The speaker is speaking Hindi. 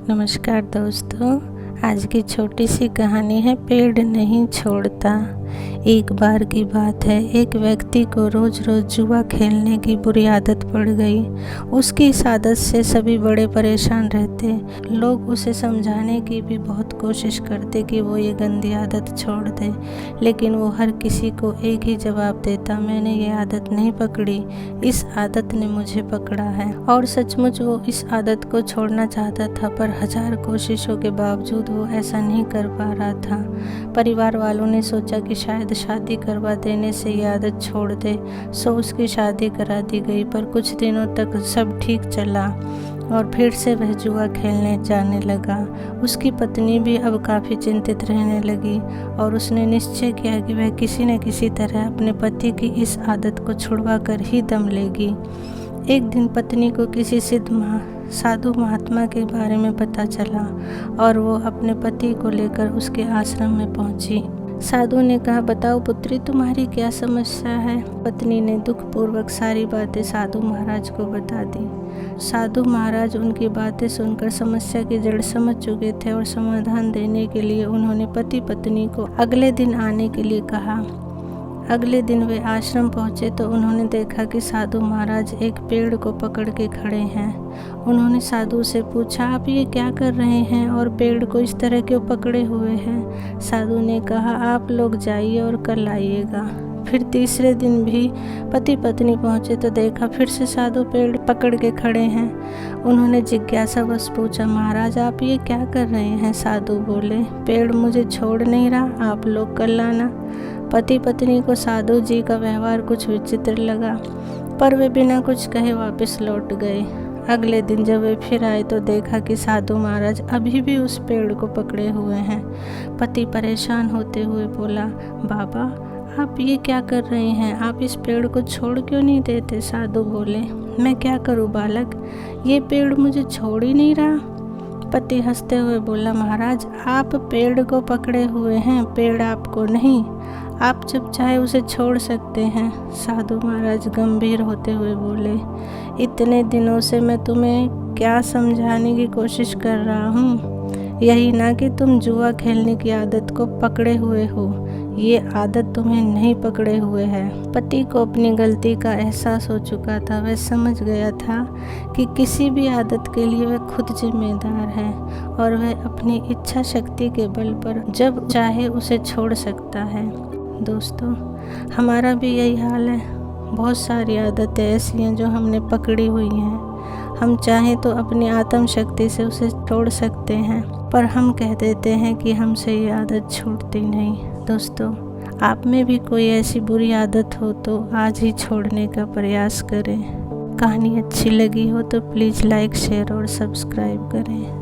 नमस्कार दोस्तों, आज की छोटी सी कहानी है पेड़ नहीं छोड़ता। एक बार की बात है, एक व्यक्ति को रोज़ रोज़ जुआ खेलने की बुरी आदत पड़ गई। उसकी इस आदत से सभी बड़े परेशान रहते। लोग उसे समझाने की भी बहुत कोशिश करते कि वो ये गंदी आदत छोड़ दे, लेकिन वो हर किसी को एक ही जवाब देता, मैंने ये आदत नहीं पकड़ी, इस आदत ने मुझे पकड़ा है। और सचमुच वो इस आदत को छोड़ना चाहता था, पर हजार कोशिशों के बावजूद वो ऐसा नहीं कर पा रहा था। परिवार वालों ने सोचा कि शायद शादी करवा देने से ये आदत छोड़ दे, सो उसकी शादी करा दी गई। पर कुछ दिनों तक सब ठीक चला और फिर से वह जुआ खेलने जाने लगा। उसकी पत्नी भी अब काफ़ी चिंतित रहने लगी और उसने निश्चय किया कि वह किसी न किसी तरह अपने पति की इस आदत को छुड़वा कर ही दम लेगी। एक दिन पत्नी को किसी साधु महात्मा के बारे में पता चला और वो अपने पति को लेकर उसके आश्रम में पहुंची। साधु ने कहा, बताओ पुत्री, तुम्हारी क्या समस्या है। पत्नी ने दुखपूर्वक सारी बातें साधु महाराज को बता दी। साधु महाराज उनकी बातें सुनकर समस्या की जड़ समझ चुके थे और समाधान देने के लिए उन्होंने पति पत्नी को अगले दिन आने के लिए कहा। अगले दिन वे आश्रम पहुंचे तो उन्होंने देखा कि साधु महाराज एक पेड़ को पकड़ के खड़े हैं। उन्होंने साधु से पूछा, आप ये क्या कर रहे हैं और पेड़ को इस तरह क्यों पकड़े हुए हैं। साधु ने कहा, आप लोग जाइए और कल आइएगा। फिर तीसरे दिन भी पति पत्नी पहुंचे तो देखा फिर से साधु पेड़ पकड़ के खड़े हैं। उन्होंने जिज्ञासावश पूछा, महाराज आप ये क्या कर रहे हैं। साधु बोले, पेड़ मुझे छोड़ नहीं रहा, आप लोग कल आना। पति पत्नी को साधु जी का व्यवहार कुछ विचित्र लगा, पर वे बिना कुछ कहे वापस लौट गए। अगले दिन जब वे फिर आए तो देखा कि साधु महाराज अभी भी उस पेड़ को पकड़े हुए हैं। पति परेशान होते हुए बोला, बाबा आप ये क्या कर रहे हैं, आप इस पेड़ को छोड़ क्यों नहीं देते। साधु बोले, मैं क्या करूं बालक, ये पेड़ मुझे छोड़ ही नहीं रहा। पति हंसते हुए बोला, महाराज आप पेड़ को पकड़े हुए हैं, पेड़ आपको नहीं, आप जब चाहे उसे छोड़ सकते हैं। साधु महाराज गंभीर होते हुए बोले, इतने दिनों से मैं तुम्हें क्या समझाने की कोशिश कर रहा हूँ, यही ना कि तुम जुआ खेलने की आदत को पकड़े हुए हो, ये आदत तुम्हें नहीं पकड़े हुए है। पति को अपनी गलती का एहसास हो चुका था। वह समझ गया था कि किसी भी आदत के लिए वह खुद जिम्मेदार है और वह अपनी इच्छा शक्ति के बल पर जब चाहे उसे छोड़ सकता है। दोस्तों, हमारा भी यही हाल है। बहुत सारी आदतें ऐसी हैं जो हमने पकड़ी हुई हैं। हम चाहें तो अपनी आत्म शक्ति से उसे छोड़ सकते हैं, पर हम कह देते हैं कि हमसे ये आदत छूटती नहीं। दोस्तों, आप में भी कोई ऐसी बुरी आदत हो तो आज ही छोड़ने का प्रयास करें। कहानी अच्छी लगी हो तो प्लीज़ लाइक, शेयर और सब्सक्राइब करें।